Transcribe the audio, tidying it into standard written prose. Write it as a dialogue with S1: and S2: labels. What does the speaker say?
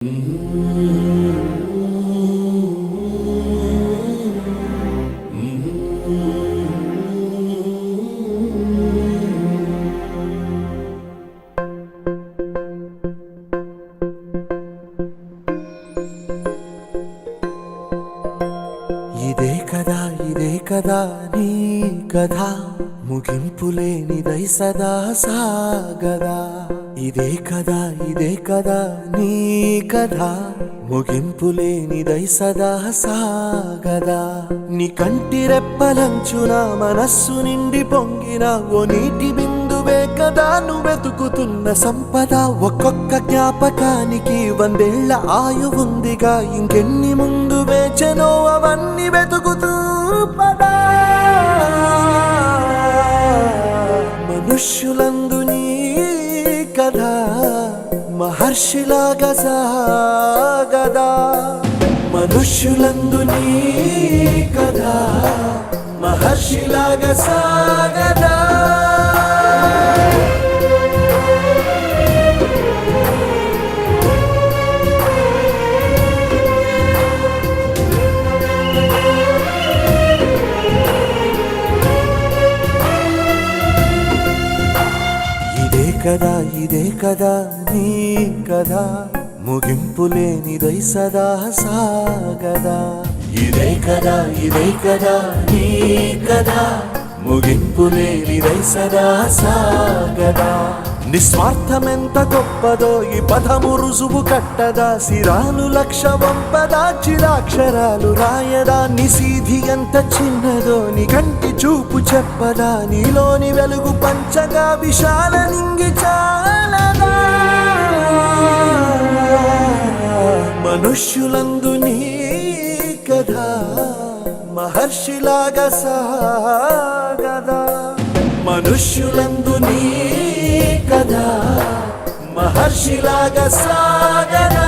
S1: ఇదే కదా నీ కథ ముగింపులేనిదై సదా సాగదా ఇదే కదా నీ కథ ముగింపులేనిదై సదా సాగదా నీ కంటి రెప్పలంచున మనస్సు నిండి పొంగిన ఓ నీటి బిందువే కదా నువ్వెతుకుతున్న సంపద ఒక్కొక్క జ్ఞాపకానికి 100 ఏళ్ల ఆయువుందిగా ఇంకెన్ని ముందు వేచనో అవన్నీ వెతుకుతూ పదా మనుష్యులందు నీ కథ మహర్షిలాగా సాగదా మనుష్యులందు నీ కథ మహర్షిలాగా సాగదా ఇదే కదా నీ కథ ముగింపులేనిదై సదా సాగదా ఇదే కదా నీ కథ ముగింపులేనిదై సదా సాగదా నిస్వార్థమెంత గొప్పదో ఈ పదము రుజువు కట్టదా సిరాలు లక్ష వంపదా చిరాక్షరాలు రాయదా నిసీధి ఎంత చిన్నదో నీ కంటి చూపు చెప్పదా నీలోని వెలుగు పంచగా విశాల నింగి చాలదా మనుష్యులందు నీ కథ మహర్షిలాగా సాగదా మనుష్యులందు నీ కథ మహర్షిలాగా సాగదా